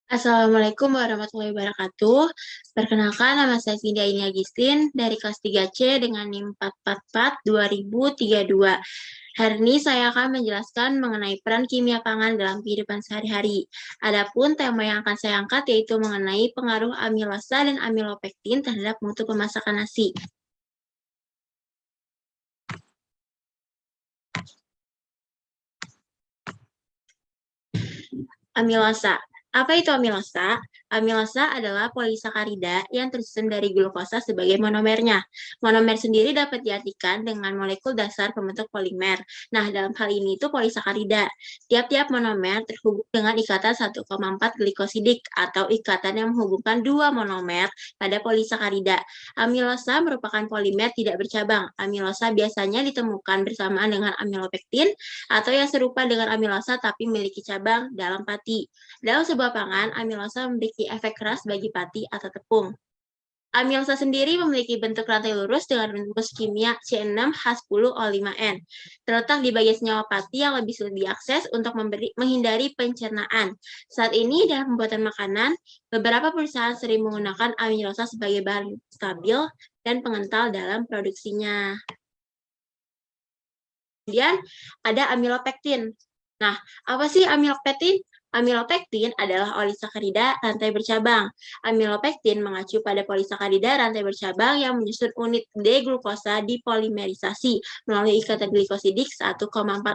Assalamualaikum warahmatullahi wabarakatuh. Perkenalkan, nama saya Cindy Aini Agustin dari kelas 3C dengan NIM 444-2032. Hari ini saya akan menjelaskan mengenai peran kimia pangan dalam kehidupan sehari-hari. Adapun tema yang akan saya angkat yaitu mengenai pengaruh amilosa dan amilopektin terhadap mutu pemasakan nasi. Amilosa. Apa itu amilosa? Amilosa adalah polisakarida yang tersusun dari glukosa sebagai monomernya. Monomer sendiri dapat diartikan dengan molekul dasar pembentuk polimer. Nah, dalam hal ini itu polisakarida. Tiap-tiap monomer terhubung dengan ikatan 1,4 glikosidik atau ikatan yang menghubungkan dua monomer pada polisakarida. Amilosa merupakan polimer tidak bercabang. Amilosa biasanya ditemukan bersamaan dengan amilopektin atau yang serupa dengan amilosa tapi memiliki cabang dalam pati. Dalam sebuah pangan, amilosa memiliki efek keras bagi pati atau tepung. Amilosa sendiri memiliki bentuk rantai lurus dengan rumus kimia C6H10O5N. Terletak di bagian senyawa pati yang lebih sulit diakses untuk menghindari pencernaan. Saat ini dalam pembuatan makanan, beberapa perusahaan sering menggunakan amilosa sebagai bahan stabil dan pengental dalam produksinya. Kemudian ada amilopektin. Nah, apa sih amilopektin? Amilopektin adalah olisakarida rantai bercabang. Amilopektin mengacu pada polisakarida rantai bercabang yang menyusun unit D-glukosa dipolimerisasi melalui ikatan glikosidik 1,4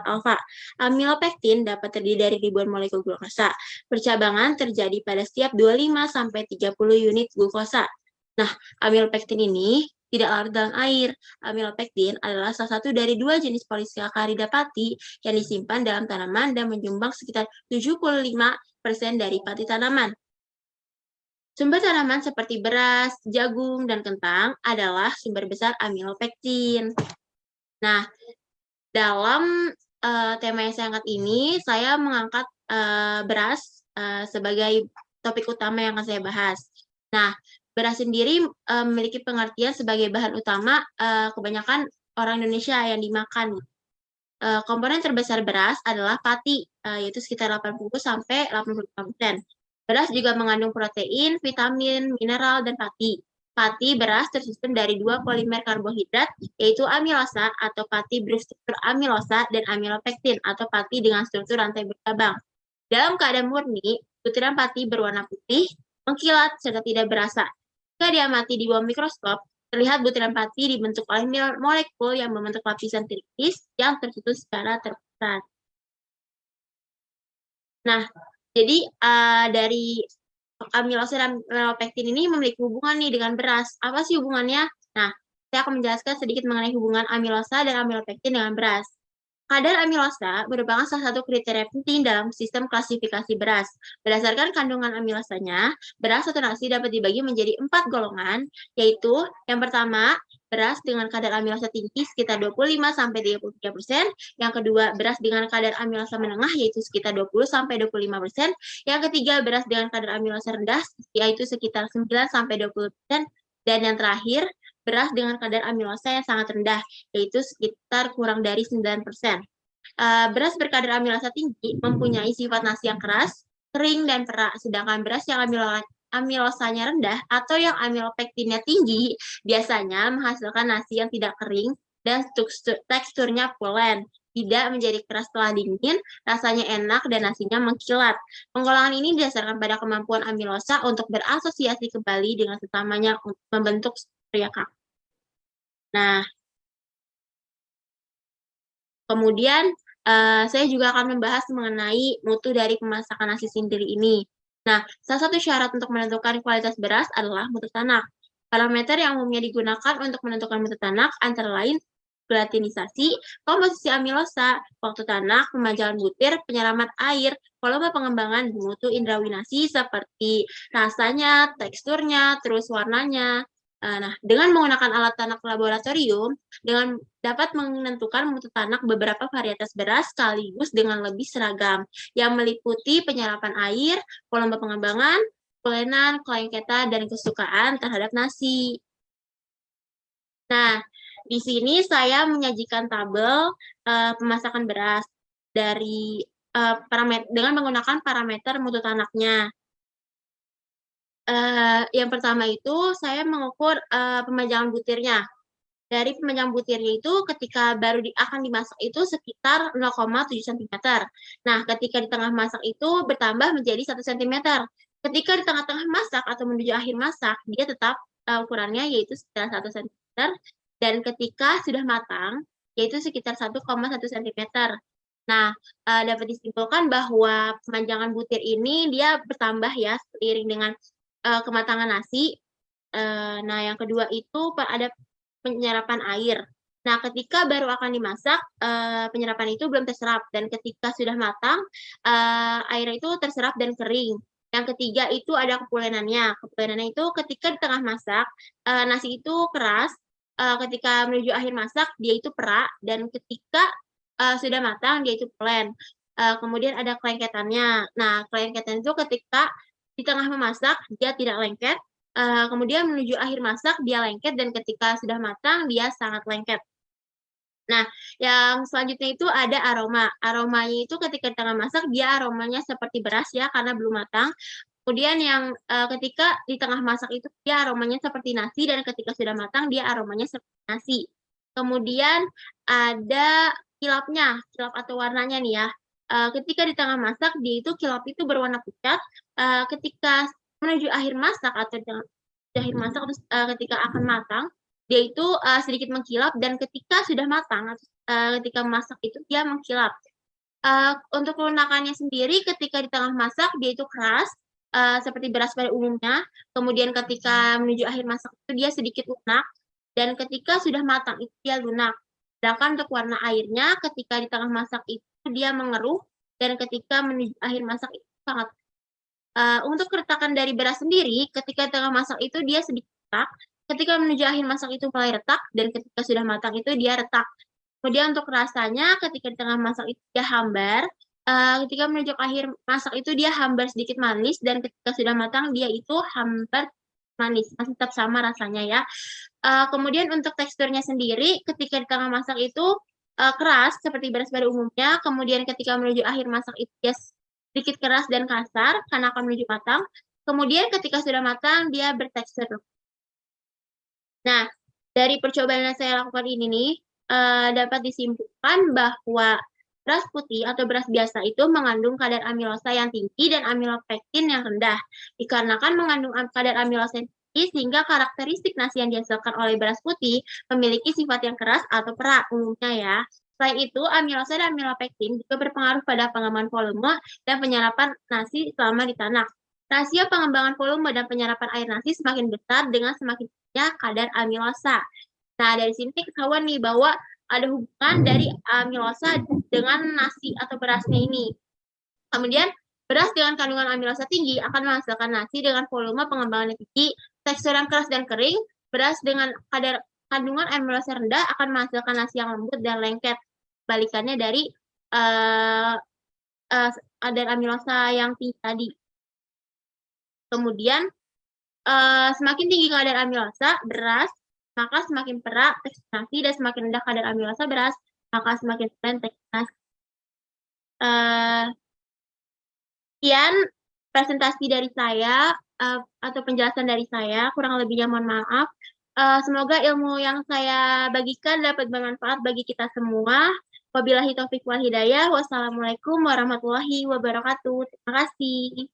alfa. Amilopektin dapat terdiri dari ribuan molekul glukosa. Percabangan terjadi pada setiap 25-30 unit glukosa. Nah, amilopektin ini tidak larut dalam air. Amilopektin adalah salah satu dari dua jenis polisakarida pati yang disimpan dalam tanaman dan menyumbang sekitar 75% dari pati tanaman. Sumber tanaman seperti beras, jagung, dan kentang adalah sumber besar amilopektin. Nah, dalam tema yang saya angkat ini, saya mengangkat beras sebagai topik utama yang akan saya bahas. Nah, beras sendiri memiliki pengertian sebagai bahan utama kebanyakan orang Indonesia yang dimakan. Komponen terbesar beras adalah pati, yaitu sekitar 80-85%. Beras juga mengandung protein, vitamin, mineral, dan pati. Pati beras tersusun dari dua polimer karbohidrat, yaitu amilosa atau pati berstruktur amilosa dan amilopektin atau pati dengan struktur rantai bercabang. Dalam keadaan murni, butiran pati berwarna putih, mengkilat, serta tidak berasa. Jika diamati di bawah mikroskop, terlihat butiran pati dibentuk oleh molekul yang membentuk lapisan tipis yang tersusun secara terpusat. Nah, jadi dari amilosa dan amilopektin ini memiliki hubungan nih dengan beras. Apa sih hubungannya? Nah, saya akan menjelaskan sedikit mengenai hubungan amilosa dan amilopektin dengan beras. Kadar amilosa merupakan salah satu kriteria penting dalam sistem klasifikasi beras. Berdasarkan kandungan amilosanya, beras atau nasi dapat dibagi menjadi 4 golongan, yaitu yang pertama, beras dengan kadar amilosa tinggi sekitar 25-33%, yang kedua, beras dengan kadar amilosa menengah yaitu sekitar 20-25%, yang ketiga, beras dengan kadar amilosa rendah yaitu sekitar 9-20%, dan yang terakhir, beras dengan kadar amilosa yang sangat rendah, yaitu sekitar kurang dari 9%. Beras berkadar amilosa tinggi mempunyai sifat nasi yang keras, kering, dan perak, sedangkan beras yang amilosanya rendah atau yang amilopektinnya tinggi biasanya menghasilkan nasi yang tidak kering dan teksturnya pulen, tidak menjadi keras setelah dingin, rasanya enak, dan nasinya mengkilat. Penggolongan ini didasarkan pada kemampuan amilosa untuk berasosiasi kembali dengan sesamanya untuk membentuk struktur yang kaku. Nah, kemudian saya juga akan membahas mengenai mutu dari pemasakan nasi sendiri ini. Nah, salah satu syarat untuk menentukan kualitas beras adalah mutu tanak. Parameter yang umumnya digunakan untuk menentukan mutu tanak antara lain gelatinisasi, komposisi amilosa, waktu tanak, pemajalan butir, penyelamat air, volume pengembangan, mutu indrawinasi seperti rasanya, teksturnya, terus warnanya. Nah, dengan menggunakan alat tanak laboratorium, dapat menentukan mutu tanak beberapa varietas beras sekaligus dengan lebih seragam, yang meliputi penyerapan air, volume pengembangan, pelenan, kelengketan, dan kesukaan terhadap nasi. Nah, di sini saya menyajikan tabel pemasakan beras dari dengan menggunakan parameter mutu tanaknya. Yang pertama itu saya mengukur pemanjangan butirnya. Dari pemanjangan butirnya itu ketika baru akan dimasak itu sekitar 0,7 cm. Nah, ketika di tengah masak itu bertambah menjadi 1 cm. Ketika di tengah-tengah masak atau menuju akhir masak, dia tetap ukurannya yaitu sekitar 1 cm. Dan ketika sudah matang, yaitu sekitar 1,1 cm. Nah, dapat disimpulkan bahwa pemanjangan butir ini dia bertambah ya seiring dengan kematangan nasi. Nah, yang kedua itu ada penyerapan air. Nah, ketika baru akan dimasak, penyerapan itu belum terserap dan ketika sudah matang, air itu terserap dan kering. Yang ketiga itu ada kepulenannya. Kepulenannya itu ketika di tengah masak, nasi itu keras, ketika menuju akhir masak dia itu perak dan ketika sudah matang dia itu pulen. Kemudian ada kelengketannya. Nah, kelengketan itu ketika di tengah memasak dia tidak lengket, kemudian menuju akhir masak dia lengket dan ketika sudah matang dia sangat lengket. Nah, yang selanjutnya itu ada aroma. Aromanya itu ketika di tengah masak dia aromanya seperti beras ya karena belum matang. Kemudian yang ketika di tengah masak itu dia aromanya seperti nasi dan ketika sudah matang dia aromanya seperti nasi. Kemudian ada kilapnya, kilap atau warnanya nih ya. Ketika di tengah masak dia itu kilap itu berwarna pucat. Ketika menuju akhir masak atau di akhir masak atau ketika akan matang dia itu sedikit mengkilap dan ketika sudah matang ketika masak itu dia mengkilap. Untuk lunakannya sendiri ketika di tengah masak dia itu keras seperti beras pada umumnya. Kemudian ketika menuju akhir masak itu dia sedikit lunak dan ketika sudah matang itu dia lunak. Sedangkan untuk warna airnya ketika di tengah masak itu dia mengeruh dan ketika menuju akhir masak itu sangat. Untuk keretakan dari beras sendiri ketika di tengah masak itu dia sedikit retak, ketika menuju akhir masak itu mulai retak dan ketika sudah matang itu dia retak. Kemudian untuk rasanya ketika di tengah masak itu dia hambar, ketika menuju akhir masak itu dia hambar sedikit manis dan ketika sudah matang dia itu hambar manis, masih tetap sama rasanya ya. Kemudian untuk teksturnya sendiri ketika di tengah masak itu keras seperti beras pada umumnya, kemudian ketika menuju akhir masak itu dia sedikit keras dan kasar karena akan menuju matang. Kemudian ketika sudah matang dia bertekstur. Nah, dari percobaan yang saya lakukan ini nih dapat disimpulkan bahwa beras putih atau beras biasa itu mengandung kadar amilosa yang tinggi dan amilopektin yang rendah. Dikarenakan mengandung kadar amilosa yang tinggi sehingga karakteristik nasi yang dihasilkan oleh beras putih memiliki sifat yang keras atau perak umumnya ya. Selain itu, amilosa dan amilopektin juga berpengaruh pada pengembangan volume dan penyerapan nasi selama ditanak. Rasio pengembangan volume dan penyerapan air nasi semakin besar dengan semakin tingginya kadar amilosa. Nah, dari sini ketahuan nih bahwa ada hubungan dari amilosa dengan nasi atau berasnya ini. Kemudian, beras dengan kandungan amilosa tinggi akan menghasilkan nasi dengan volume pengembangan yang tinggi, tekstur yang keras dan kering. Beras dengan kadar kandungan amilosa rendah akan menghasilkan nasi yang lembut dan lengket. Balikannya dari kadar amilosa yang tinggi tadi. Kemudian, semakin tinggi kadar amilosa beras, maka semakin perak tekstur nasi dan semakin rendah kadar amilosa beras, maka semakin plain tekstur nasi. Sekian presentasi dari saya atau penjelasan dari saya, kurang lebihnya mohon maaf. Semoga ilmu yang saya bagikan dapat bermanfaat bagi kita semua. Wabillahi taufiq wal hidayah. Wassalamualaikum warahmatullahi wabarakatuh. Terima kasih.